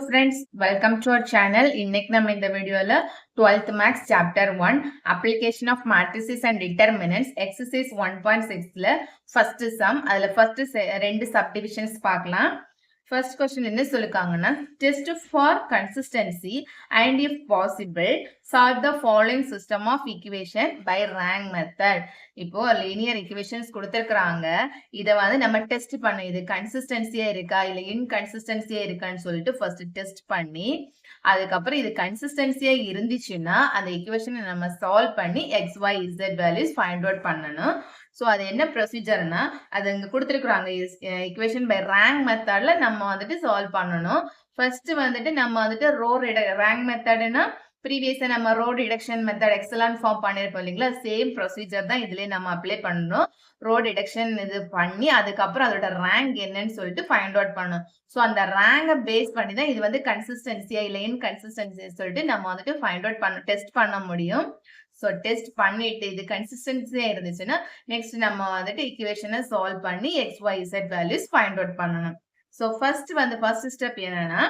friends, welcome to our channel. இன்னைக்கு நம்ம இந்த வீடியோல 12th Maths Chapter 1 Application of Matrices and Determinants Exercise 1.6ல first sum, அதுல first ரெண்டு subdivisions பார்க்கலாம். First question என்ன சொல்லிருக்காங்கன்னா, test for consistency and if possible solve the following system of equation by rank method. இப்போ linear equations கொடுத்திருக்காங்க. இத வந்து நம்ம test பண்ண, இது கன்சிஸ்டன்சியா இருக்கா இல்ல இன்கன்சிஸ்டன்சியா இருக்கான்னு சொல்லிட்டு ஃபர்ஸ்ட் டெஸ்ட் பண்ணி, அதுக்கப்புறம் இது கன்சிஸ்டன்சியா இருந்துச்சுன்னா அந்த ஈக்குவேஷனை நம்ம சால்வ் பண்ணி x y z values find out பண்ணணும். ஸோ அது என்ன ப்ரொசீஜர்னா, அது இங்க கொடுத்துருக்குறாங்க ஈக்குவேஷன் பை ரேங்க் மெத்தட்ல நம்ம வந்துட்டு சால்வ் பண்ணணும். ஃபர்ஸ்ட் வந்துட்டு நம்ம வந்துட்டு ரேங்க் மெத்தட்னா ப்ரீவியஸா நம்ம row deduction method echelon form பண்ணிருப்போம் இல்லைங்களா, சேம் ப்ரொசீஜர் தான் இதுலயே நம்ம அப்ளை பண்ணணும். ரோ டிடக்ஷன் இது பண்ணி அதுக்கப்புறம் அதோட ரேங்க் என்னன்னு சொல்லிட்டு ஃபைண்ட் அவுட் பண்ணணும். ஸோ அந்த ரேங்கை பேஸ் பண்ணி தான் இது வந்து கன்சிஸ்டன்சியா இல்லை இன்கன்சிஸ்டன்சியா சொல்லிட்டு நம்ம வந்துட்டு ஃபைண்ட் அவுட் பண்ண டெஸ்ட் பண்ண முடியும். ஸோ டெஸ்ட் பண்ணிட்டு இது கன்சிஸ்டன்சியா இருந்துச்சுன்னா நெக்ஸ்ட் நம்ம வந்துட்டு ஈக்குவேஷனை சால்வ் பண்ணி x y z values find out பண்ணணும். ஸோ ஃபர்ஸ்ட் ஸ்டெப் என்னன்னா,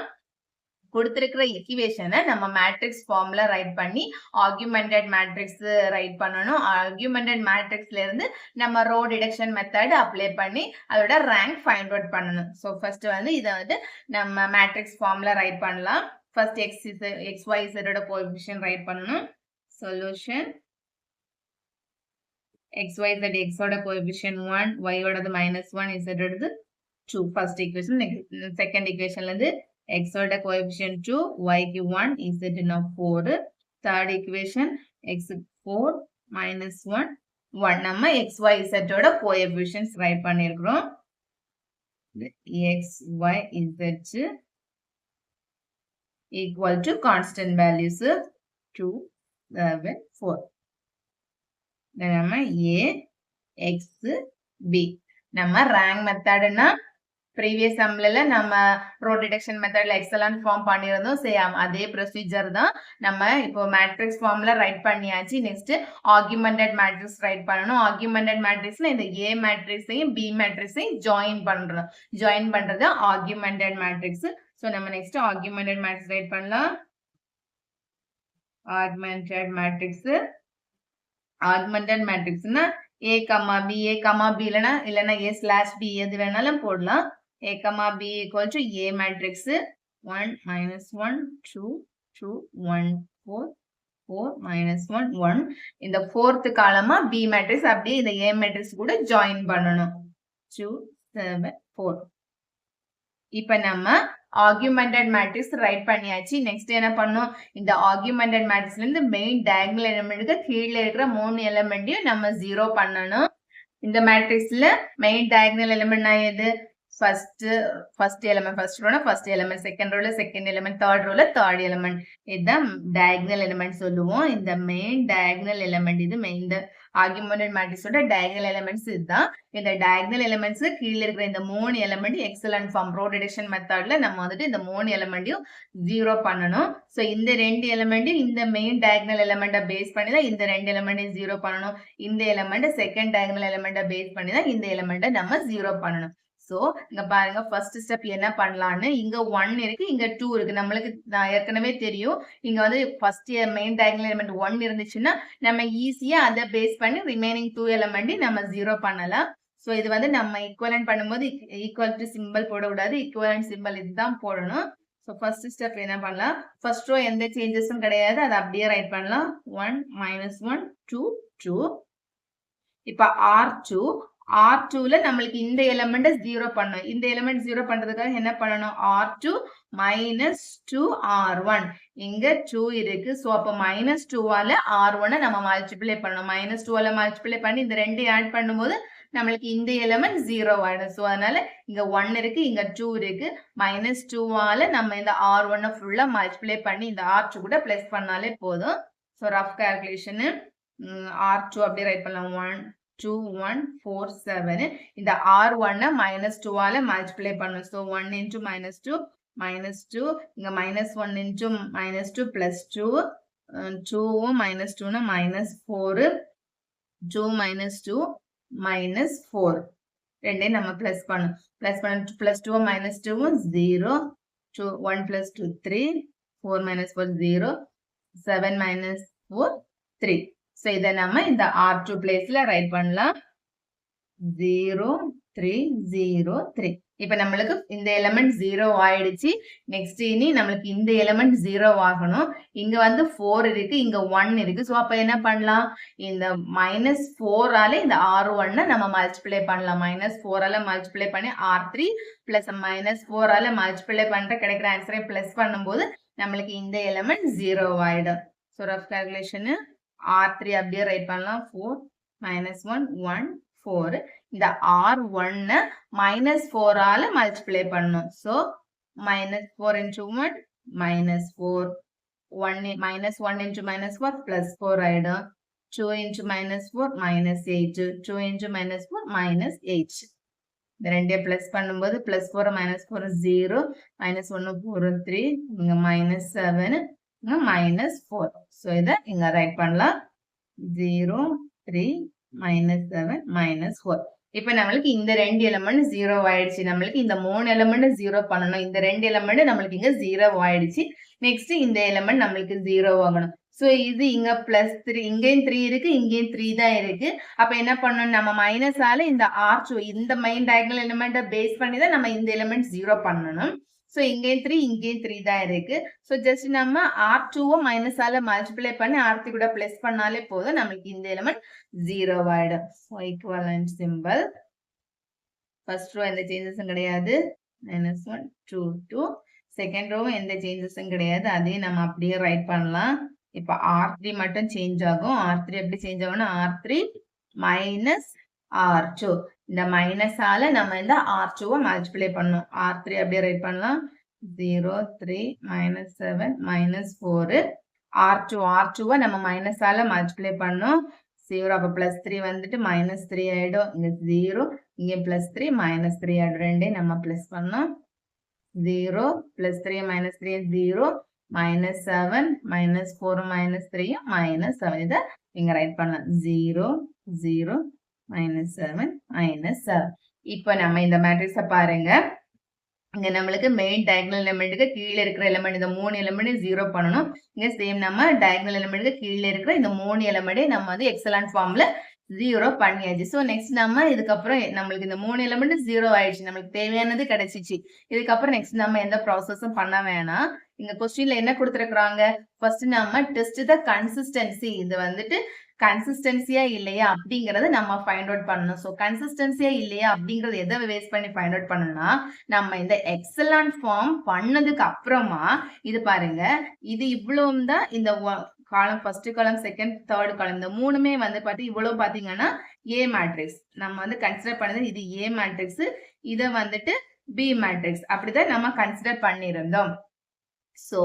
கொடுத்திருக்கிற ஈக்குவேஷனை நம்ம மேட்ரிக்ஸ் ஃபார்ம்ல ரைட் பண்ணி ஆர்குமெண்டட் மேட்ரிக்ஸ் ரைட் பண்ணணும். ஆர்குமெண்டட் மேட்ரிக்ஸ்ல இருந்து நம்ம ரோ டிடக்ஷன் மெத்தட் அப்ளை பண்ணி அதோட ரேங்க் ஃபைண்ட் அவுட் பண்ணணும். ஸோ ஃபர்ஸ்ட் வந்து இதை வந்து நம்ம மேட்ரிக்ஸ் ஃபார்ம்ல ரைட் பண்ணலாம். ஃபர்ஸ்ட் எக்ஸ் ஒய் இசட்டோட கோஎஃபிஷியன்ட் ரைட் பண்ணணும். Solution x y z, x ஓட கோஎஃபிஷியன்ட் 1, ஒய் ஓடது -1, இசட் ஓடது 2 ஃபர்ஸ்ட் ஈக்குவேஷன். செகண்ட் ஈக்குவேஷன்ல இருந்து x ஓட coefficient 2, y க்கு 1, z னா 4. third equation x 4 minus 1, 1. நம்ம x, y, z ஓட coefficients write பண்ணிருக்கிறோம். x, y, z equal to constant values 2, 7, 4. நம்ம a, x, b. நம்ம rank methodனா ப்ரீவியஸ் சம்ல நம்ம ரோ டிடக்ஷன் மெத்தட்ல எக்ஸலான் ஃபார்ம் பண்ணியிருந்தோம். சேம் அதே ப்ரொசீஜர் தான் நம்ம இப்போ மேட்ரிக்ஸ் ஃபார்ம்ல ரைட் பண்ணியாச்சு. நெக்ஸ்ட் ஆர்குமெண்டட் மேட்ரிக்ஸ் ரைட் பண்ணணும். ஆர்குமெண்டட் மேட்ரிக்ஸ்ல இந்த ஏ மேட்ரிக்ஸையும் பி மேட்ரிக்ஸையும் ஜாயின் பண்றது ஆர்குமெண்டட் மேட்ரிக்ஸ். ஸோ நம்ம நெக்ஸ்ட் ஆர்குமெண்டட் மேட்ரிக்ஸ் ரைட் பண்ணலாம். ஆர்குமெண்டட் மேட்ரிக்ஸ்னா ஏ கமா பி இல்லைன்னா ஏ ஸ்லாஷ் பி எது வேணாலும் போடலாம். A comma B equal to A matrix 1 minus 1 2 2 1 4 4 minus 1 1. இந்த fourth column B matrix அப்படியே இந்த A matrix கூட join பண்ணணும். 2 7 4. இப்ப நம்ம ஆர்குமெண்டட் மேட்ரிக்ஸ் ரைட் பண்ணியாச்சு. நெக்ஸ்ட் என்ன பண்ணும், இந்த ஆர்குமெண்டட் மேட்ரிக்ஸ்ல இருந்து மெயின் டயகனல் எலிமெண்ட்டுக்கு கீழே இருக்கிற 3 எலிமெண்ட்டையும் நம்ம 0 பண்ணணும். இந்த மேட்ரிக்ஸ்ல மெயின் டயகனல் எலிமெண்ட் எது, first element, second row second element, third row third element. இதுதான் diagonal element சொல்லுவோம். இந்த main diagonal element, இது main argumented matrix ஓட diagonal elements இதுதான். இந்த diagonal elements கீழ இருக்கிற இந்த 3 element excellent form row reduction methodல நம்ம வந்துட்டு இந்த 3 elementயும் 0 பண்ணணும். சோ இந்த ரெண்டு element இந்த main diagonal element பேஸ் பண்ணி தான் இந்த ரெண்டு element 0 பண்ணணும். இந்த element second diagonal element base பண்ணி தான் இந்த element நம்ம 0 பண்ணணும். சோ இங்க பாருங்க, ஃபர்ஸ்ட் ஸ்டெப் என்ன பண்ணலாம்னு, இங்க 1 இருக்கு, இங்க 2 இருக்கு. நம்மளுக்கு ஏற்கனவே தெரியும், இங்க வந்து ஃபர்ஸ்ட் மெயின் டயகனல் எலிமெண்ட் 1 இருந்துச்சுன்னா நம்ம ஈஸியா அதை பேஸ் பண்ணி ரிமைனிங் 2 எலிமெண்ட் நம்ம 0 பண்ணலாம். சோ இது வந்து நம்ம ஈக்குவலன்ட் பண்ணும்போது ஈக்குவல் டு சிம்பிள் போடக்கூடாது, ஈக்குவலன்ட் சிம்பிள் இதுதான் போடணும். சோ ஃபர்ஸ்ட் ஸ்டெப் என்ன பண்ணலாம், ஃபர்ஸ்ட் ரோ எந்த சேஞ்சஸும் கிடையாது, அதை அப்படியே ரைட் பண்ணலாம். 1 -1 2 2. இப்ப R2ல நம்மளுக்கு இந்த எலிமெண்ட் 0 பண்ணணும். இந்த எலிமெண்ட் 0 பண்றதுக்காக என்ன பண்ணணும், R2 -2 R1. இங்க 2 இருக்கு. சோ அப்ப -2ஆல R1 நம்ம மல்டிப்ளை பண்ணணும். -2ஆல மல்டிப்ளை பண்ணி இந்த ரெண்டு ஆட் பண்ணும்போது நம்மளுக்கு இந்த எலிமெண்ட் 0 ஆயிடும். சோ அதனால இங்க 1 இருக்கு, இங்க 2 இருக்கு. -2ஆல நம்ம இந்த R1 ஃபுல்லா மல்டிப்ளை பண்ணி இந்த R2 கூட பிளஸ் பண்ணாலே போதும். சோ ரஃப் கால்குலேஷன் R2 அப்படியே ரைட் பண்ணலாம். 1 2 1 4 7. இந்த R1 -2ஆல மல்டிப்ளை பண்ணணும். So 1 into -2 -2, இங்க -1 into -2 plus 2, 2 -2 னா -4, 2 -2 -4. ரெண்டையும் நம்ம பிளஸ் பண்ணணும். பிளஸ் பண்ண +2 -2 0, 2 1 plus 2 3 4 minus 4 0 7 minus 4 3. So இதை நம்ம இந்த R2 பிளேஸ்ல ரைட் பண்ணலாம் 0 3 0 3. இப்ப நம்மளுக்கு இந்த எலிமெண்ட் 0 ஆயிடுச்சு. நெக்ஸ்ட் இனி நம்மளுக்கு இந்த எலிமெண்ட் 0 ஆகணும். இங்க வந்து 4 இருக்கு, இங்க 1 இருக்கு. சோ அப்ப என்ன பண்ணலாம்? இந்த -4 ஆல இந்த R1 நம்ம மல்டிப்ளை பண்ணலாம். -4 ஆல மல்டிப்ளை பண்ணி R3 பிளஸ் -4 ஆல மல்டிப்ளை பண்ற கிடைக்கிற ஆன்சரை பிளஸ் பண்ணும்போது நம்மளுக்கு இந்த எலிமெண்ட் 0 ஆயிடும். சோ ரஃப் கால்குலேஷன் R3 அப்படியே ரைட் பண்ணலாம் 4 -1 1 4. இந்த R1 -4 ஆல மல்டிப்ளை பண்ணணும். So -4 into 1 -4 1 -1 into -4 +4 ஆயிடும். 2 into -4 -8 2 into -4 -8. இந்த ரெண்டே பிளஸ் பண்ணும்போது +4 -4 0 -1 4 3 இங்க -7 இங்க -4. So இத இங்க ரைட் பண்ணலாம் 0 3 -7 -4. இப்ப நம்மளுக்கு இந்த ரெண்டு எலிமெண்ட் 0 ஆயிடுச்சு. நம்மளுக்கு இந்த 3 எலிமெண்ட் 0 பண்ணணும். இந்த ரெண்டு எலிமெண்ட் நம்மளுக்கு இங்க 0 ஆயிடுச்சு. நெக்ஸ்ட் இந்த எலிமெண்ட் நம்மளுக்கு 0 ஆகணும். சோ இது இங்க +3 இங்கேயும் 3 இருக்கு, இங்கேயும் 3 தான் இருக்கு. அப்ப என்ன பண்ணணும்? நம்ம மைனஸ் ஆல இந்த R2 இந்த மெயின் டயகனல் எலிமெண்ட பேஸ் பண்ணி தான் நம்ம இந்த எலிமெண்ட் 0 பண்ணணும். சோ இங்கேயும் 3 இங்கேயும் 3 தான் இருக்கு. சோ ஜஸ்ட் நம்ம R2 மைனஸ் ஆல மல்டிப்ளை பண்ணி R3 கூட பிளஸ் பண்ணாலே போதும். நமக்கு இந்த எலிமெண்ட் 0 ஆயிடும். So equivalent symbol first row எந்த சேஞ்சஸும் கிடையாது. -1 2 2. செகண்ட் ரோ எந்த சேஞ்சஸும் கிடையாது. அதையும் நம்ம அப்படியே ரைட் பண்ணலாம். இப்ப R3 மட்டும் சேஞ்ச் ஆகும். R3 எப்படி சேஞ்ச் ஆகும்னா R3 மைனஸ் R2. இந்த மைனஸ் ஆல நம்ம இந்த R2 மல்டிப்ளை பண்ணணும். R3 அப்படியே ரைட் பண்ணலாம் 0 3 -7 -4. R2 நம்ம மைனஸ் ஆல மல்டிப்ளை பண்ணோம் 0. அப்ப +3 வந்துட்டு -3 ஆயிடும். இங்க 0 இங்க +3 -3 ஆயிடும். ரெண்டே நம்ம பிளஸ் பண்ணோம் 0 +3 -3 0 -7 -4 -3 -7. இத இங்க ரைட் பண்ணலாம் 0 0 -7 -7. இப்ப நம்ம இந்த மேட்ரிக்ஸ பாருங்க. இங்க நம்மளுக்கு மெயின் டயகனல் எலிமெண்ட்டுக்கு கீழ இருக்கிற எலிமெண்ட் இந்த 3 எலிமெண்ட் 0 பண்ணணும். இங்க சேம் நம்ம டயகனல் எலிமெண்ட்டுக்கு கீழ இருக்கிற இந்த 3 எலிமெண்ட் நம்ம வந்து எக்ஸலன்ட் ஃபார்ம்ல 0 பண்ணியாச்சு. சோ நெக்ஸ்ட் நம்ம இதுக்கப்புறம் நம்மளுக்கு இந்த 3 எலிமெண்ட் 0 ஆயிடுச்சு. நம்மளுக்கு தேவையானது கிடைச்சிச்சு. இதுக்கப்புறம் நெக்ஸ்ட் நம்ம எந்த ப்ராசஸும் பண்ண வேணாம். இங்க क्वेश्चनல என்ன கொடுத்திருக்காங்க? ஃபர்ஸ்ட் நம்ம டெஸ்ட் த கன்சிஸ்டன்சி. இது வந்துட்டு கன்சிஸ்டன்சியா இல்லையா அப்படிங்கறத நம்ம ஃபைண்ட் அவுட் பண்ணணும். சோ கன்சிஸ்டன்சியா இல்லையா அப்படிங்கறது எதை பேஸ் பண்ணி ஃபைண்ட் அவுட் பண்ணணும்னா நம்ம இந்த எக்ஸலன்ட் ஃபார்ம் பண்ணதுக்கு அப்புறமா இது பாருங்க, இது இவ்வளவும் தான் இந்த காலம் ஃபர்ஸ்ட் காலம் செகண்ட் தேர்ட் காலம் இந்த மூணுமே வந்து இவ்வளவு பாத்தீங்கன்னா ஏ மேட்ரிக்ஸ். நம்ம வந்து கன்சிடர் பண்ணது இது ஏ மேட்ரிக்ஸ், இத வந்துட்டு பி மேட்ரிக்ஸ் அப்படிதான் நம்ம கன்சிடர் பண்ணியிருந்தோம். சோ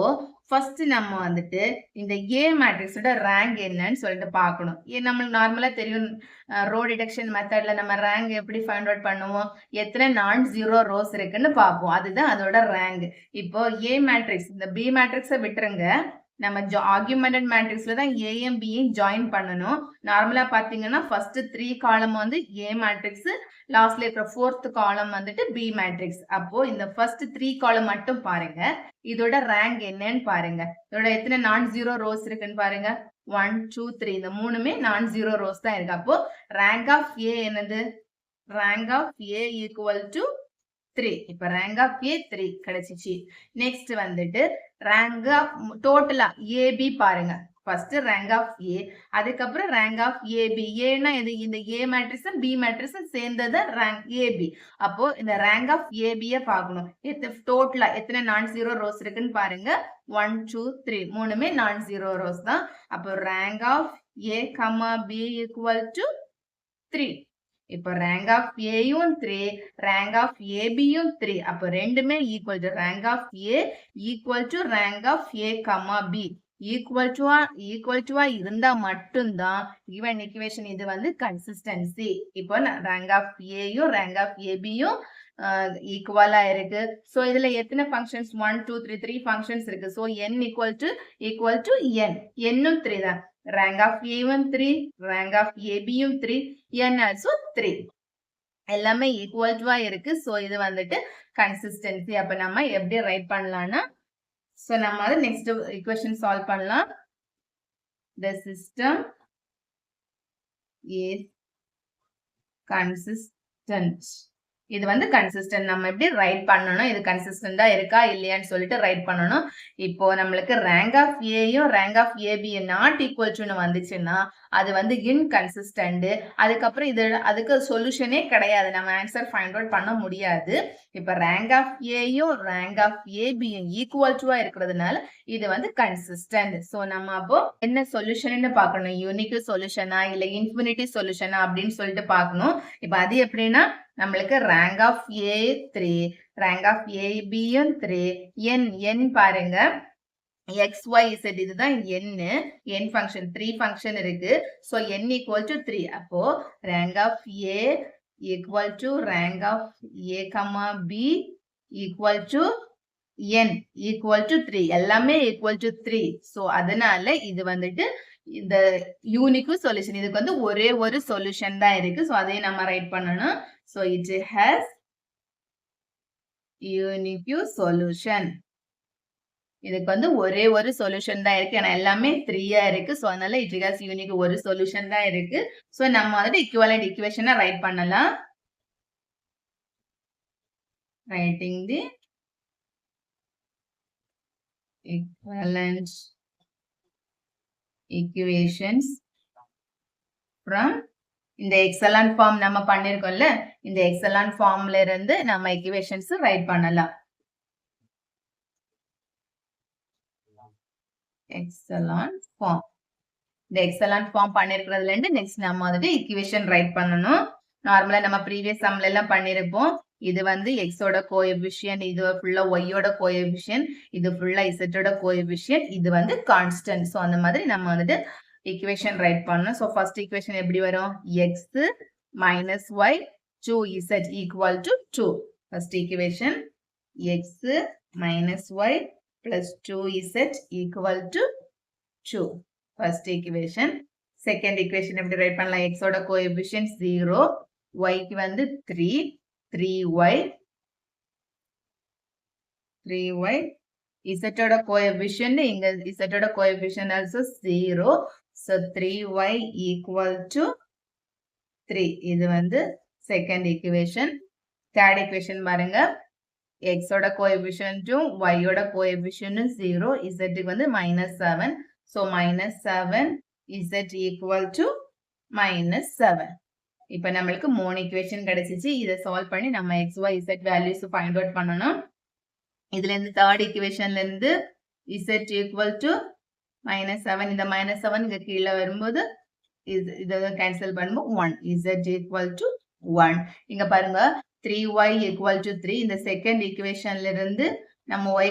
ஃபர்ஸ்ட் நம்ம வந்துட்டு இந்த ஏ மேட்ரிக்ஸோட ரேங்க் என்னன்னு சொல்லிட்டு பார்க்கணும். நம்மளுக்கு நார்மலா தெரியும் ரோ டிடக்ஷன் மெத்தட்ல நம்ம ரேங்க் எப்படி ஃபைண்ட் அவுட் பண்ணுவோம், எத்தனை நான் ஜீரோ ரோஸ் இருக்குன்னு பார்ப்போம். அதுதான் அதோட ரேங்க். இப்போ ஏ மேட்ரிக்ஸ் இந்த பி மேட்ரிக்ஸை விட்டுருங்க, நம்ம ஆர்குமெண்டட் மேட்ரிக்ஸ்ல தான் ஏயும் பியும் ஜாயின் பண்ணணும். நார்மலா பாத்தீங்கன்னா ஃபர்ஸ்ட் 3 காலம் வந்து ஏ மேட்ரிக்ஸ், லாஸ்ட்ல இருக்கிற 4th காலம் வந்துட்டு பி மேட்ரிக்ஸ். அப்போ இந்த ஃபர்ஸ்ட் 3 காலம் மட்டும் பாருங்க, இதோட ரேங்க் என்னன்னு பாருங்க. இதோட எத்தனை நான் ஜீரோ ரோஸ் இருக்குன்னு பாருங்க 1 2 3. இந்த மூணுமே நான் ஜீரோ ரோஸ் தான் இருக்கு. அப்போ ரேங்க் ஆஃப் ஏ என்னது? Rank of A equal to 3. இப்ப ரேங்க் ஆஃப் ஏ 3 கிடைச்சிச்சு. நெக்ஸ்ட் வந்துட்டு ரேங்க் ஆஃப் டோட்டலா ஏபி பாருங்க. ஃபர்ஸ்ட் ரேங்க் ஆஃப் ஏ, அதுக்கப்புறம் ரேங்க் ஆஃப் ஏபி. ஏன்னா இது இந்த ஏ மேட்ரிக்ஸும் பி மேட்ரிக்ஸும் சேர்ந்தது ரேங்க் ஏபி. அப்போ இந்த ரேங்க் ஆஃப் ஏபிய பார்க்கணும். டோட்டலா எத்தனை நான் ஜீரோ ரோஸ் இருக்குன்னு பாருங்க 1 2 3. மூணுமே நான் ஜீரோ ரோஸ் தான். அப்போ rank of A comma B equal to 3. இப்போ ரேங்க் ஆஃப் ஏயும் 3, ரேங்க் ஆஃப் ஏபியும் 3. அப்போ ரெண்டுமே equal to rank of A equal to rank of A comma B equal டுவா இருந்தா மட்டும்தான் given equation இது வந்து கன்சிஸ்டன்சி. இப்போ ரேங்க் ஆஃப் ஏயும் ரேங்க் ஆஃப் ஏபியும் ஈக்குவலா இருக்கு. சோ இதுல எத்தனை ஃபங்க்ஷன்ஸ் 1 2 3 3 ஃபங்க்ஷன்ஸ் இருக்கு. So n equal to n. n-ம் 3 தான். rank of A1 3, rank of AB 3, n also 3. எல்லாமே ஈக்குவல்வா இருக்கு. ஸோ இது வந்துட்டு கன்சிஸ்டன்சி. அப்ப நம்ம எப்படி ரைட் பண்ணலாம்னா, ஸோ நம்ம வந்து நெக்ஸ்ட் ஈக்குவேஷன் சால்வ் பண்ணலாம். The system is consistent. இது வந்து கன்சிஸ்டன்ட். நம்ம எப்படி ரைட் பண்ணணும், இது கன்சிஸ்டண்டா இருக்கா இல்லையான்னு சொல்லிட்டு ரைட் பண்ணணும். இப்போ நம்மளுக்கு ரேங்க் ஆஃப் ஏயும் rank of A B not equal டுன்னு வந்துச்சுன்னா அது வந்து இன்கன்சிஸ்டன்ட். அதுக்கப்புறம் இது அதுக்கு சொல்யூஷனே கிடையாது, நம்ம ஆன்சர் ஃபைண்ட் அவுட் பண்ண முடியாது. இப்ப ரேங்க் ஆஃப் ஏயும் ரேங்க் ஆஃப் ஏபியும் ஈக்குவல் டுவா இருக்கிறதுனால இது வந்து கன்சிஸ்டன்ட். ஸோ நம்ம அப்போ என்ன சொல்யூஷன் பார்க்கணும், யூனிக் சொல்யூஷனா இல்ல இன்ஃபினிட்டி சொல்யூஷனா அப்படின்னு சொல்லிட்டு பார்க்கணும். இப்ப அது எப்படின்னா, நம்மளுக்கு rank of A 3, rank of ஏபியும் 3, என் பாருங்க XYZ இதுதான் n ஃபங்க்ஷன் 3 ஃபங்க்ஷன் இருக்கு. So n equal to 3. அப்போ rank of A equal to rank of A comma B equal to n equal to 3. எல்லாமே ஈக்குவல் டு 3. ஸோ அதனால இது வந்துட்டு இந்த யூனிக் சொல்யூஷன். இதுக்கு வந்து ஒரே ஒரு சொல்யூஷன் தான் இருக்கு. ஸோ அதையும் நம்ம ரைட் பண்ணணும். So it has unique solution. இதுக்கு வந்து ஒரே ஒரு சொல்யூஷன் தான் இருக்கு. ஏன்னா எல்லாமே 3 இருக்கு. ஸோ அதனால இட் ஹேஸ் யூனிக் ஒரு சொல்யூஷன் தான் இருக்கு. ஸோ நம்ம வந்துட்டு ஈக்குவலன்ட் ஈக்குவேஷனை ரைட் பண்ணலாம். Writing the equivalent equations from இந்த எக்ஸலன்ட் ஃபார்ம் நம்ம பண்ணிருக்கோம்ல, இந்த எக்ஸலன்ட் ஃபார்ம்ல இருந்து நம்ம ஈக்குவேஷன்ஸ் ரைட் பண்ணலாம். எக்ஸலன்ட் ஃபார்ம், இந்த எக்ஸலன்ட் ஃபார்ம் பண்ணிருக்கிறதுல இருந்து நெக்ஸ்ட் நம்ம வந்துட்டு ஈக்குவேஷன் ரைட் பண்ணணும். நார்மலா நம்ம ப்ரீவியஸ் சம்ல எல்லாம் பண்ணிருப்போம். இது வந்து எக்ஸோட கோஎஃபிஷியன்ட், இது ஃபுல்லா ஒய்யோட கோஎஃபிஷியன்ட், இது ஃபுல்லா இசட்டோட கோஎஃபிஷியன்ட், இது வந்து கான்ஸ்டன்ட். ஸோ அந்த மாதிரி நம்ம வந்துட்டு ஈக்குவேஷன் ரைட் பண்ணணும். ஸோ ஃபர்ஸ்ட் ஈக்குவேஷன் எப்படி வரும், x minus y 2z equal to 2. First equation x minus y plus 2z equal to 2. First equation. Second equation எப்படி ரைட் பண்ணலாம், எக்ஸோட கோஎஃபிஷியன்ட் 0, ஒய்க்கு வந்து 3, 3y, z-ஓட கோஎஃபிஷியன்ட், இங்க z-ஓட coefficient also 0. So 3y equal to 3. இது வந்து செகண்ட் ஈக்குவேஷன். தேர்ட் ஈக்குவேஷன் பாருங்க, x-ஓட கோஎஃபிஷியன்ட்டும் y-ஓட கோஎஃபிஷியன்ட்டும் 0, z-க்கு வந்து -7. So -7 z equal to -7. இப்ப நம்மளுக்கு 3 ஈக்குவேஷன் கிடைச்சிச்சு. இதை சால்வ் பண்ணி நம்ம x, y, z values find out பண்ணணும். இதுல இருந்து தேர்ட் ஈக்குவேஷன்ல இருந்து z equal to -7, இந்த -7 இங்க கீழே வரும்போது இதை கேன்சல் பண்ணும்போது 1, z equal to 1. இங்க பாருங்க 3y equal to 3. இந்த செகண்ட் ஈக்குவேஷன்ல இருந்து நம்ம y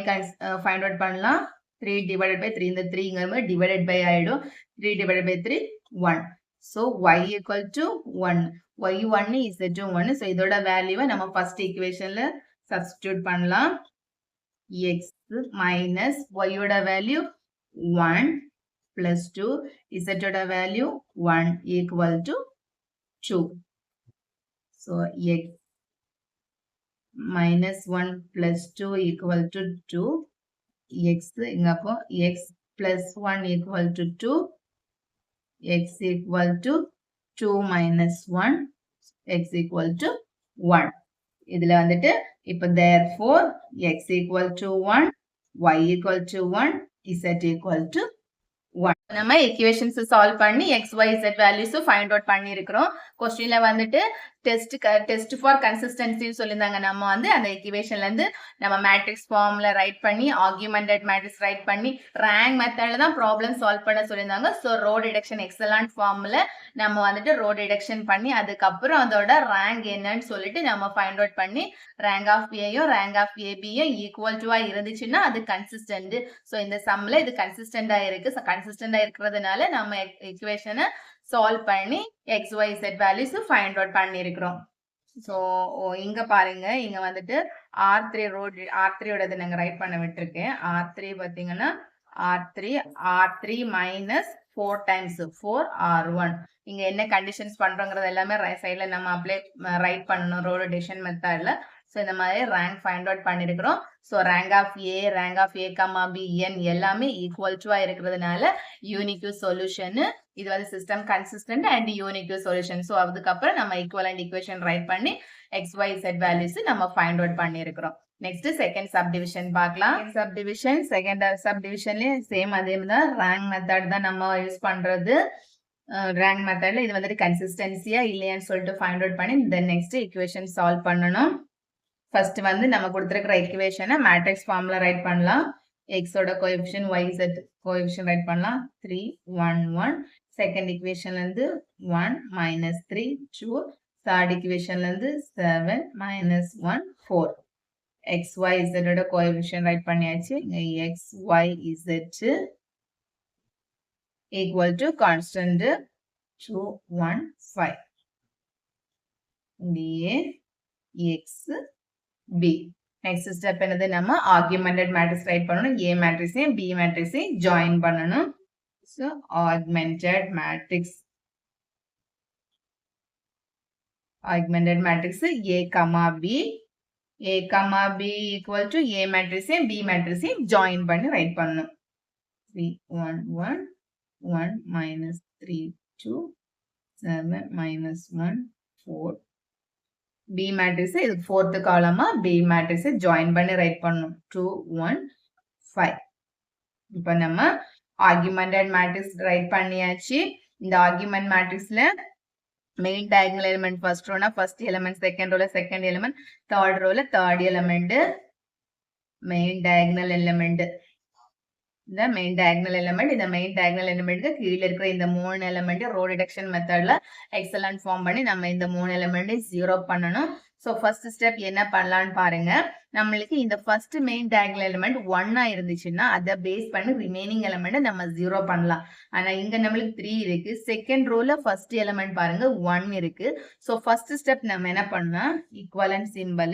ஃபைண்ட் அவுட் பண்ணலாம். 3 divided by 3, இந்த 3 இங்க டிவைடட் பை ஆயிடும். 3 divided by 3 1. So y equal to 1, y 1 z 1. So இதோட வேல்யூவை நம்ம ஃபர்ஸ்ட் ஈக்குவேஷன்ல சப்ஸ்டிட்யூட் பண்ணலாம். x minus y ஓட வேல்யூ 1 plus 2, z ஓட value 1 equal to 2. So x minus 1 plus 2 equal to 2. x இங்க அப்போ x plus 1 equal to 2. x equal to 2 minus 1, x equal to 1. இதுல வந்துட்டு இப்ப therefore x equal to 1, y equal to 1, z equal to 1. நம்ம equations solve பண்ணி x, y, z values find out பண்ணி இருக்கிறோம். क्वेश्चनல வந்துட்டு டெஸ்ட் ஃபார் கன்சிஸ்டன்சி சொல்லிருந்தாங்க. நம்ம வந்து அந்த ஈக்குவேஷன்ல இருந்து நம்ம மேட்ரிக்ஸ் ஃபார்ம்ல ரைட் பண்ணி ஆர்குமெண்டட் மேட்ரிக்ஸ் ரைட் பண்ணி ரேங்க் மெத்தட்ல தான் ப்ராப்ளம் சால்வ் பண்ண சொல்லியிருந்தாங்க. ஸோ ரோ டிடக்ஷன் எக்ஸலன்ட் ஃபார்ம்ல நம்ம வந்துட்டு ரோ டிடக்ஷன் பண்ணி அதுக்கப்புறம் அதோட ரேங்க் என்னன்னு சொல்லிட்டு நம்ம ஃபைண்ட் அவுட் பண்ணி ரேங்க் ஆஃப் ஏயும் ரேங்க் ஆஃப் ஏபியும் ஈக்குவல் டுவா இருந்துச்சுன்னா அது கன்சிஸ்டன்ட். ஸோ இந்த சம்ல இது கன்சிஸ்டண்டா இருக்கு. கன்சிஸ்டண்டா இருக்கிறதுனால நம்ம ஈக்குவேஷனை சால்வ் பண்ணி x y z values find out பண்ணியிருக்கிறோம். ஸோ இங்க பாருங்க, இங்க வந்துட்டு R3யோடது நாங்கள் ரைட் பண்ண விட்டுருக்கேன். R3 பார்த்தீங்கன்னா R3 மைனஸ் 4 times 4 R1. இங்க என்ன கண்டிஷன்ஸ் பண்றோங்கிறது எல்லாமே சைடுல நம்ம அப்ளை ரைட் பண்ணணும் ரோ ரொட்டேஷன் மெத்தட்ல. ஸோ இந்த மாதிரி ரேங்க் ஃபைண்ட் அவுட் பண்ணிருக்கிறோம். So rank of A, rank of A comma B n எல்லாமே ஈக்குவல் டுவா இருக்கிறதுனால யூனிக் சொல்யூஷன். இது வந்து system consistent and unique solution. So அதுக்கப்புறம் நம்ம ஈக்குவலண்ட் ஈக்குவேஷன் ரைட் பண்ணி XYZ வேல்யூஸ் நம்ம ஃபைண்ட் அவுட் பண்ணிருக்கிறோம். நெக்ஸ்ட் செகண்ட் சப்டிவிஷன் பார்க்கலாம். சப்டிவிஷன் செகண்ட் சப்டிவிஷன்லயே சேம் அதே தான் ரேங்க் மெத்தட் தான் நம்ம யூஸ் பண்றது. ரேங்க் மெத்தட்ல இது வந்துட்டு கன்சிஸ்டன்சியா இல்லையான்னு சொல்லிட்டு ஃபைண்ட் அவுட் பண்ணி தென் நெக்ஸ்ட் ஈக்குவேஷன் சால்வ் பண்ணணும். ஃபர்ஸ்ட் வந்து நம்ம கொடுத்துருக்கிற ஈக்குவேஷனை மேட்ரிக்ஸ் ஃபார்ம்ல ரைட் பண்ணலாம். எக்ஸோட கோஎஃபிஷியன்ட் YZ கோஎஃபிஷியன்ட் ரைட் பண்ணலாம் 3 1 1. செகண்ட் ஈக்குவேஷன்ல இருந்து 1 -3 2. தேர்ட் ஈக்குவேஷன்ல இருந்து 7 -1 4. XYZ ஓட கோஎஃபிஷியன்ட் ரைட் பண்ணியாச்சு. XYZ equal to constant 2 1 5. DA X B. Next step என்னது நம்ம augmented matrix write பண்ணனும். A matrix B matrix join பண்ணனும். So augmented matrix A comma B. A comma B equal to A matrix B matrix join பண்ணி write பண்ணனும். 3 1 1 1 -3 2 7 -1 4. B matrix இது fourth column B matrix join பண்ணி write பண்ணனும் 2 1 5. இப்போ நம்ம augmented matrix write பண்ணியாச்சு. இந்த augment matrixல main diagonal element first row na first element, second row la second element, third row la third element. Main diagonal element இந்த main diagonal element இந்த main diagonal element கீழ இருக்கிற இந்த மூணு element row reduction methodல excellent form பண்ணி நம்ம இந்த மூணு element 0 பண்ணனும். So first step என்ன பண்ணலாம்னு பாருங்க. நம்மளுக்கு இந்த first main diagonal element 1 இருந்துச்சுன்னா அத பேஸ் பண்ணி remaining element நம்ம 0 பண்ணலாம். ஆனா இங்க நம்மளுக்கு 3 இருக்கு. செகண்ட் ரோல first element பாருங்க 1 இருக்கு. So first step நம்ம என்ன பண்ணலாம், equivalent symbol.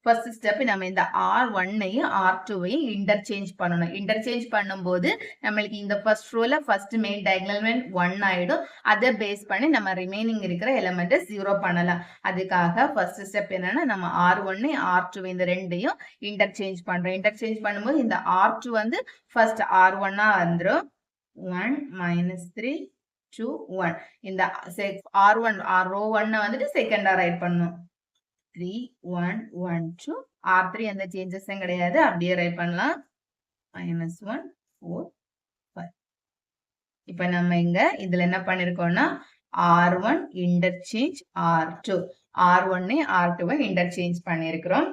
first step நம்ம இந்த R1 ஐயும் R2 ஐயும் interchange பண்ணனும். interchange பண்ணும்போது நம்மளுக்கு இந்த first ரோல first main diagonal element 1 ஆயிடும். அத பேஸ் பண்ணி நம்ம remaining இருக்கிற element 0 பண்ணலாம். அதுக்காக first step என்னன்னா நம்ம R1 R2 இந்த ரெண்டையும் interchange பண்றோம். interchange பண்ணும்போது இந்த R2 வந்து first R1 வந்துரும். 1 -3 2 1. இந்த R1 row 1 வந்துட்டு செகண்டா ரைட் பண்ணனும். 3 1 1 2. R3 எந்த சேஞ்சஸும் கிடையாது, அப்படியே ரைட் பண்ணலாம். -1 4 5. இப்போ நம்ம இங்க இதுல என்ன பண்ணிருக்கோம்னா R1 interchange R2. R1 R2 interchange பண்ணிருக்கிறோம்.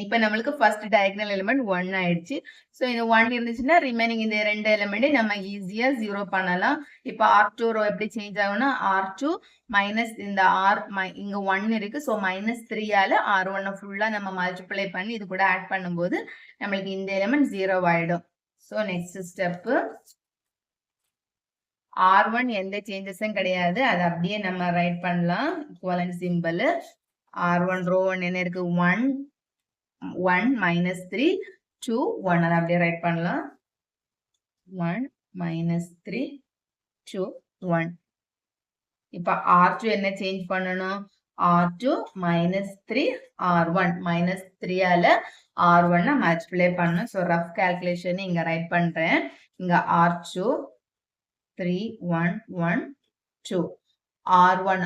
இப்போ நம்மளுக்கு ஃபர்ஸ்ட் diagonal element 1 ஆயிடுச்சு. சோ இந்த 1 இருந்துச்சுன்னா ரிமைனிங் இந்த ரெண்டு எலிமெண்ட் நம்ம ஈஸியா 0 பண்ணலாம். இப்போ R2 ரோ எப்படி சேஞ்ச் ஆகும்னா R2 மைனஸ் இந்த இங்க 1 இருக்கு. சோ -3 ஆல R1 ஃபுல்லா நம்ம மல்டிப்ளை பண்ணி இது கூட ஆட் பண்ணும்போது நம்மளுக்கு இந்த எலிமெண்ட் 0 ஆயிடும். சோ நெக்ஸ்ட் ஸ்டெப் R1 எந்த சேஞ்சஸும் கிடையாது, அது அப்படியே நம்ம ரைட் பண்ணலாம். ஈக்குவலன்ட் சிம்பல் R1 ரோ 1 என்ன இருக்கு 1 1 -3 2 1. அதை அப்படியே ரைட் பண்ணலாம். 1 -3 2 1. இப்போ R2 என்ன சேஞ்ச் பண்ணணும், R2 -3 R1 -3 ஆல R1 மல்டிப்ளை பண்ணணும். ஸோ ரஃப் கால்குலேஷன் இங்க ரைட் பண்றேன். இங்க R2 3 1 1 2. R1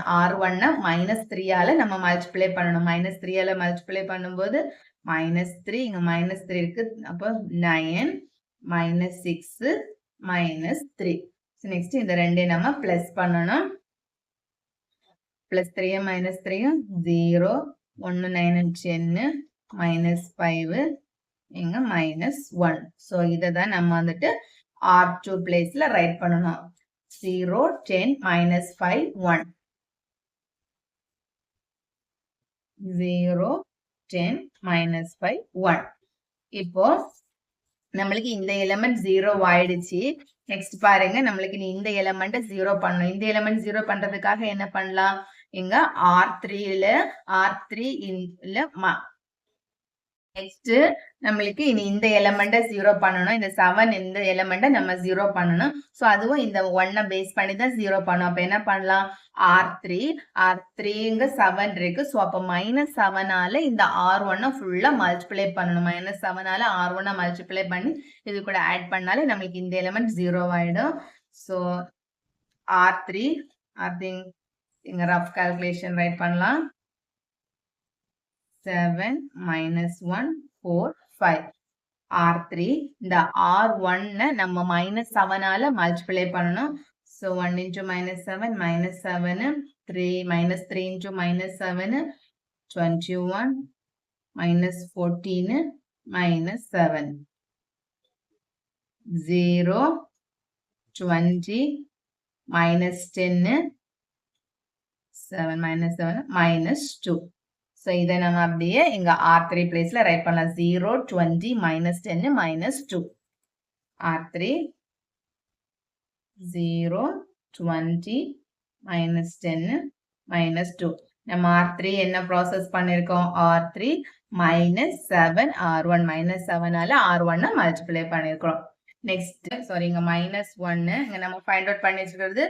-3 ஆல நம்ம மல்டிப்ளை பண்ணணும். -3 ஆல மல்டிப்ளை பண்ணும்போது -3 இங்க -3 இருக்கு. அப்போ 9 -6 -3. நெக்ஸ்ட் இந்த ரெண்டே நம்ம பிளஸ் பண்ணணும். +3 -3 0 1 9 10 -5 இங்க -1. ஸோ இதை தான் நம்ம வந்துட்டு R2 பிளேஸ்ல ரைட் பண்ணணும். 0 10 -5 1 0 10 -5 1. இப்போ நம்மளுக்கு இந்த எலிமெண்ட் 0 ஆயிடுச்சு. நெக்ஸ்ட் பாருங்க, நம்மளுக்கு இந்த எலிமெண்ட் 0 பண்ணணும். இந்த எலிமெண்ட் 0 பண்றதுக்காக என்ன பண்ணலாம், இங்க R3 ல நெக்ஸ்ட் நம்மளுக்கு இனி இந்த எலமெண்ட்டை 0 பண்ணணும். இந்த 7 இந்த எலமெண்ட்டை நம்ம 0 பண்ணணும். ஸோ அதுவும் இந்த 1 பேஸ் பண்ணி தான் 0 பண்ணணும். அப்போ என்ன பண்ணலாம்? R3ங்க 7 இருக்கு. ஸோ அப்போ -7ஆல இந்த R1 ஃபுல்லா மல்டிப்ளை பண்ணணும். -7ஆல R1 மல்டிப்ளை பண்ணி இது கூட ஆட் பண்ணாலே நம்மளுக்கு இந்த எலமெண்ட் 0 ஆயிடும். ஸோ R3 இங்க ரஃப் கால்குலேஷன் ரைட் பண்ணலாம். 7 minus 1 4 5 R3 இந்த R1 நம்ம -7ஆல மல்டிப்ளை பண்ணணும். So 1 into -7 -7 3 -3 into -7 21 -14 -7 0 20 -10 7 -7 -2. So இதை நம்ம அப்படியே இங்க R3 பிளேஸ்ல ரைட் பண்ணலாம். 0 20 -10 -2. R3 0 20 -10 -2. நம்ம R3 என்ன ப்ராசஸ் பண்ணிருக்கோம்? R3 -7 R1 -7ஆல R1 மல்டிப்ளை பண்ணிருக்கோம். நெக்ஸ்ட் சாரி இங்க -1 இங்க நம்ம ஃபைண்ட் அவுட் பண்ணி வச்சிருக்கிறது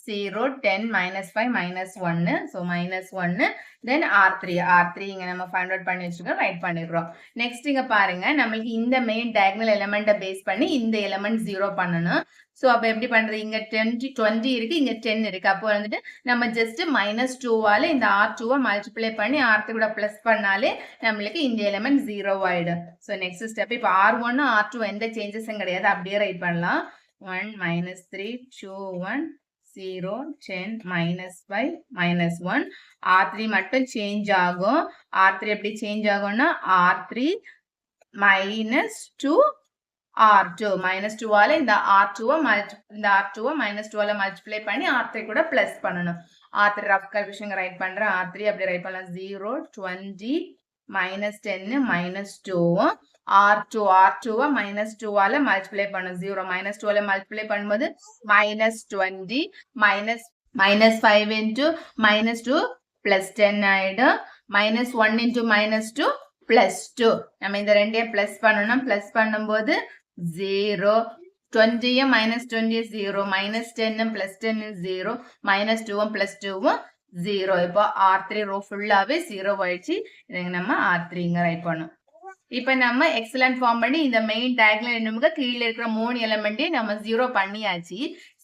0 10 -5 -1 so -1 then R3 இங்க நம்ம ஃபைண்ட் அவுட் பண்ணி வச்சிருக்கோம் ரைட் பண்ணிடுறோம். நெக்ஸ்ட் இங்க பாருங்க நம்மளுக்கு இந்த மெயின் டயகனல் எலிமெண்ட்டை பேஸ் பண்ணி இந்த எலிமெண்ட் 0 பண்ணணும். ஸோ அப்போ எப்படி பண்றது? இங்க 20 இருக்கு, இங்க 10 இருக்கு. அப்போ வந்துட்டு நம்ம ஜஸ்ட் -2ஆல இந்த R2 மல்டிப்ளை பண்ணி R3 கூட பிளஸ் பண்ணாலே நம்மளுக்கு இந்த எலிமெண்ட் 0 ஆயிடும். ஸோ நெக்ஸ்ட் ஸ்டெப் இப்போ R1 R2 எந்த சேஞ்சஸும் கிடையாது, அப்படியே ரைட் பண்ணலாம். 1 -3 2 1 0 10 -5 -1 R3 மட்டும் சேஞ்ச் ஆகும். R3 எப்படி சேஞ்ச் ஆகும்னா R3 -2 R2 -2ஆல இந்த R2 -2ஆல மல்டிப்ளை பண்ணி R3 கூட பிளஸ் பண்ணணும். R3 ரஃப் கால்குலேஷன் ரைட் பண்றேன். R3 அப்படி ரைட் பண்ணலாம். 0 20 -10 -2 R2 -2ஆல மல்டிப்ளை பண்ணும். 0 -2ஆல மல்டிப்ளை பண்ணும்போது -20 -5 into -2 plus 10 ஆயிடும். -1 into -2 plus 2 நம்ம இந்த ரெண்டையும் பிளஸ் பண்ணணும். பிளஸ் பண்ணும்போது 0 20 -20 0 -10 plus 10 0 -2 plus 2 0. இப்போ R3 ரோ ஃபுல்லாவே 0 ஆயிடுச்சு. இதை நம்ம R3 இங்க ரைட் பண்ணோம். இப்ப நம்ம எக்ஸலன்ட் ஃபார்ம் பண்ணி இந்த மெயின் டயகனல் எலிமெண்ட்க்கு கீழ இருக்கிற 3 எலிமெண்ட்டையும் நம்ம 0 பண்ணியாச்சு.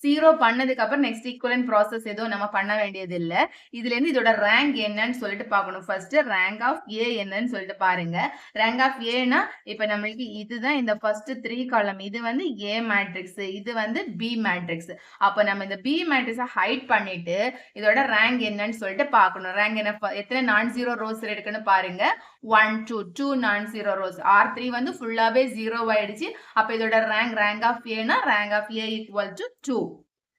0 பண்ணதுக்கு அப்புறம் நெக்ஸ்ட் ஈக்குவலன்ட் ப்ராசஸ் எதுவும் நம்ம பண்ண வேண்டியது இல்ல. இதுல இருந்து இதோட ரேங்க் என்னன்னு சொல்லிட்டு பார்க்கணும். ஃபர்ஸ்ட் ரேங்க் ஆஃப் A என்னன்னு சொல்லிட்டு பாருங்க. ரேங்க் ஆஃப் Aனா இப்ப நம்மளுக்கு இதுதான் இந்த ஃபர்ஸ்ட் 3 காலம். இது வந்து A மேட்ரிக்ஸ், இது வந்து B மேட்ரிக்ஸ். அப்ப நம்ம இந்த B மேட்ரிக்ஸை ஹைட் பண்ணிட்டு இதோட ரேங்க் என்னன்னு சொல்லிட்டு பார்க்கணும். ரேங்க் என்ன, எத்தனை நான் ஜீரோ ரோஸ் இருக்குன்னு பாருங்க. 1 2 நான் ஜீரோ ரோஸ். R3 வந்து ஃபுல்லாவே 0 ஆயிடுச்சு. அப்ப இதோட ரேங்க் ஆஃப் Aனா rank of A equal to 2.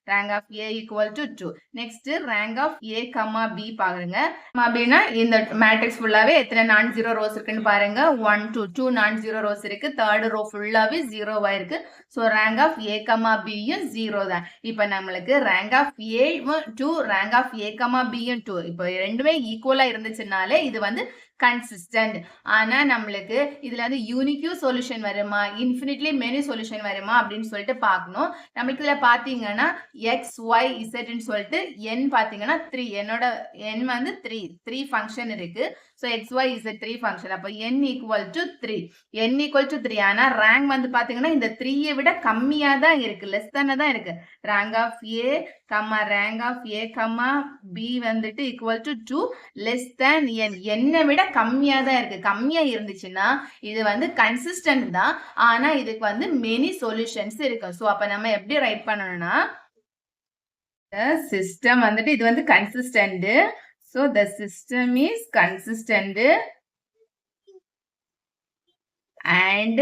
rank of A equal to 2. Next rank of A comma B பாருங்க. அப்படின்னா இந்த மேட்ரிக்ஸ் ஃபுல்லாவே எத்தனை நான் ஜீரோ ரோஸ் இருக்குன்னு பாருங்க. 1 2 2 நான் ஜீரோ ரோஸ் இருக்கு. தேர்ட் ரோ ஃபுல்லாவே 0 ஆயிருக்கு. So rank of A comma பியும் 0 தான். இப்போ நம்மளுக்கு rank of A 2 rank of A comma பியும் 2. இப்போ ரெண்டுமே ஈக்குவலா இருந்துச்சுனாலே இது வந்து கன்சிஸ்டன்ட். ஆனா நம்மளுக்கு இதுல வந்து யூனிக்யூ சொல்யூஷன் வருமா, இன்ஃபினிட்லி மெனி சொல்யூஷன் வருமா அப்படின்னு சொல்லிட்டு பார்க்கணும். நம்மளுக்கு இதுல பாத்தீங்கன்னா எக்ஸ் ஒய் இசட்னு சொல்லிட்டு என் பாத்தீங்கன்னா 3, என்னோட என் வந்து 3 ஃபங்க்ஷன் இருக்கு. So x y z 3 function. அப்போ n equal to 3, n equal to 3. ஆனா ரேங்க் வந்து பாத்தீங்கன்னா இந்த 3யை விட கம்மியா தான் இருக்கு, லெஸ் தானே தான் இருக்கு. Rank of A comma rank of A comma B வந்துட்டு equal to 2 less than n, என்னை விட கம்மியா தான் இருக்கு. கம்மியா இருந்துச்சுன்னா இது வந்து கன்சிஸ்டன்ட் தான். ஆனா இதுக்கு வந்து மெனி சொல்யூஷன்ஸ் இருக்கு. ஸோ அப்ப நம்ம எப்படி ரைட் பண்ணணும்னா சிஸ்டம் வந்துட்டு இது வந்து consistent. So the system is consistent and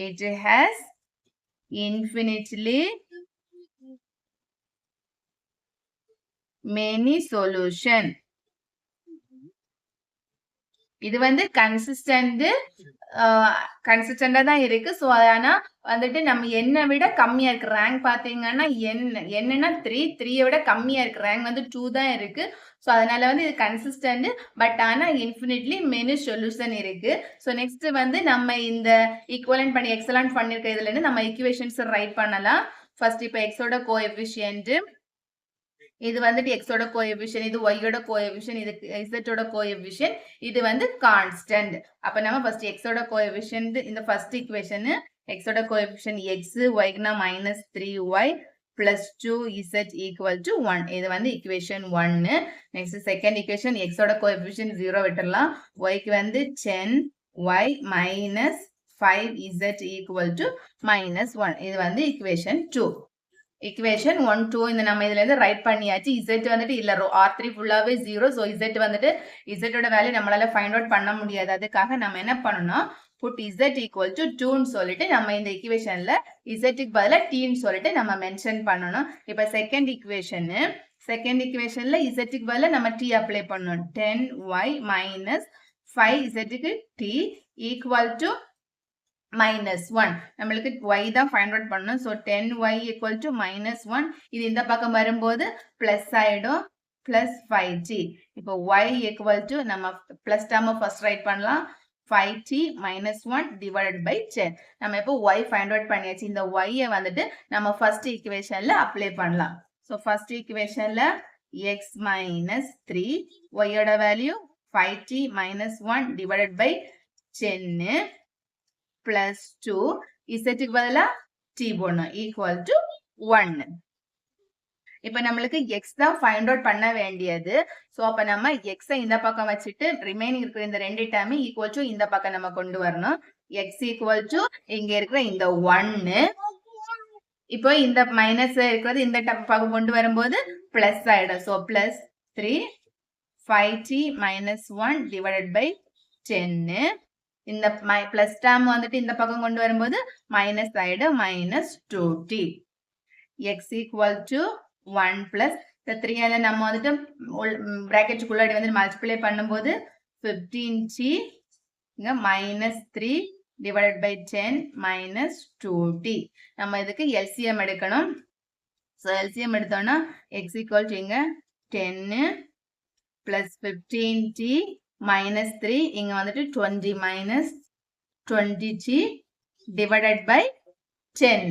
it has infinitely many solution. இது வந்து கன்சிஸ்டன்டா தான் இருக்கு. ஸோ ஆனா வந்துட்டு நம்ம என்னை விட கம்மியா இருக்கு ரேங்க் பாத்தீங்கன்னா என்னன்னா 3 விட கம்மியா இருக்கு ரேங்க் வந்து 2 தான் இருக்கு. ஸோ அதனால வந்து இது கன்சிஸ்டன்ட். பட் ஆனா இன்ஃபினிட்லி மெனி சொல்யூஷன் இருக்கு. ஸோ நெக்ஸ்ட் வந்து நம்ம இந்த ஈக்குவலன்ட் பண்ணி எக்ஸலன்ட் பண்ணிருக்க இதுல இருந்து நம்ம ஈக்குவேஷன்ஸ் ரைட் பண்ணலாம். ஃபர்ஸ்ட் இப்போ எக்ஸோட கோஎஃபிஷியன்ட், இது வந்துட்டு எக்ஸோட கோஎஃபிஷியன்ட், இது ஒய்யோட கோஎஃபிஷியன்ட், இது இசட்டோட கோஎஃபிஷியன்ட், இது வந்து கான்ஸ்டன்ட். அப்ப நம்ம ஃபர்ஸ்ட் எக்ஸோட கோஎஃபிஷியன்ட் இந்த ஃபர்ஸ்ட் ஈக்குவேஷன் எக்ஸோட கோஎஃபிஷியன்ட் எக்ஸ், ஒய்க்குனா -3y plus 2z equal to 1. இது வந்து equation 1. next second equation x ஓட coefficient 0 விட்டுறலாம். y க்கு வந்து 10y minus 5z equal to -1. இது வந்து equation 2. equation 1 2 இந்த நம்ம இதுல இருந்து ரைட் பண்ணியாச்சு. z வந்துட்டு இல்ல r3 ஃபுல்லாவே 0. so z வந்துட்டு z ஓட வேல்யூ நம்மளால ஃபைண்ட் அவுட் பண்ண முடியாது. அதுக்காக நம்ம என்ன பண்ணனும்னா put z equal to 2 ன்னு சொல்லிட்டு நம்ம இந்த ஈக்குவேஷன்ல z க்கு பதிலா t ன்னு சொல்லிட்டு நம்ம மென்ஷன் பண்ணனும். இப்போ செகண்ட் ஈக்குவேஷன்ல z க்கு பதிலா நம்ம t அப்ளை பண்ணனும். 10y minus 5z க்கு t equal to -1. நம்மளுக்கு y தான் ஃபைண்ட் அவுட் பண்ணனும். so 10y equal to -1. இது இந்த பக்கம் வரும்போது பிளஸ் ஆயிடும் +5t. இப்போ y equal to நம்ம பிளஸ் டேர்ம் ஃபர்ஸ்ட் ரைட் பண்ணலாம். 5t minus 1 divided by 10. நம்ம இப்போ y find out பண்ணியாச்சு. இந்த y வந்துட்டு நம்ம ஃபர்ஸ்ட் ஈக்குவேஷன்ல அப்ளை பண்ணலாம். so ஃபர்ஸ்ட் ஈக்குவேஷன்ல x minus 3, y ஓட value 5t minus 1 divided by 10 plus 2, z க்கு பதிலா t போடணும் equal to 1. இப்ப நம்மளுக்கு x தான் ஃபைண்ட் அவுட் பண்ண வேண்டியது. சோ அப்ப நம்ம x இந்த பக்கம் வச்சிட்டு ரிமைனிங் இருக்கிற இந்த ரெண்டு டேர்ம் ஈக்குவல் டு இந்த பக்கம் நம்ம கொண்டு வரணும். x ஈக்குவல் டு இங்க இருக்கிற இந்த 1. இப்போ இந்த மைனஸ் இருக்கிறது இந்த பக்கம் கொண்டு வரும்போது பிளஸ் ஆயிடும். So plus 3 5t minus 1 divided by 10. இந்த பிளஸ் டேர்ம் வந்துட்டு இந்த பக்கம் கொண்டு வரும்போது மைனஸ் ஆயிடும் -2t. x equal to 1 plus the 3 நம்ம வந்துட்டு பிராக்கெட் குள்ளாடி வந்து மல்டிப்ளை பண்ணும்போது 15t இங்க -3 divided by 10 -2t. நம்ம இதுக்கு LCM எடுக்கணும். so LCM எடுத்தோம்னா x equal to இங்க 10 plus 15t -3 இங்க வந்துட்டு 20 -20t divided by 10.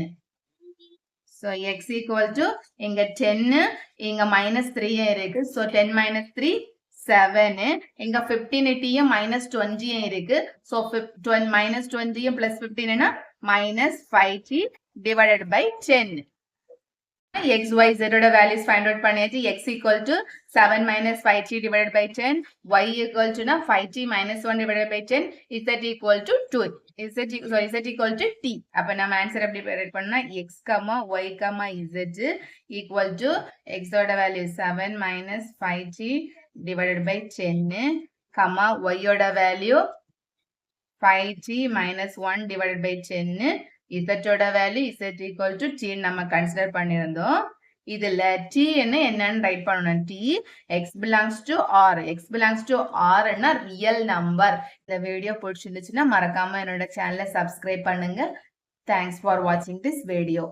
so x equal to இங்க 10 இங்க -3 இருக்கு. so 10 minus 3 7. இங்க 15t -20 இருக்கு. so -20 plus 15 -5t divided by 10. x y z ஓட values find out பண்ணியாச்சு. x equal to 7 minus 5t divided by 10, y equal to 5t minus 1 divided by 10, z equal to 2. z equal to t. அப்ப நம்ம answer எப்படி right பண்ணா x, y, z equal to x ஓட value 7 minus 5t divided by 10, y ஓட value 5t minus 1 divided by 10, z ஓட value z equal to t நம்ம consider பண்ணிருந்தோம். இதுல t என்னன்னு ரைட் பண்ணணும். t x belongs to r. x belongs to r ன்னா real number. இந்த video பிடிச்சிருந்துச்சுன்னா மறக்காம என்னோட சேனலை சப்ஸ்கிரைப் பண்ணுங்க. Thanks for watching this video.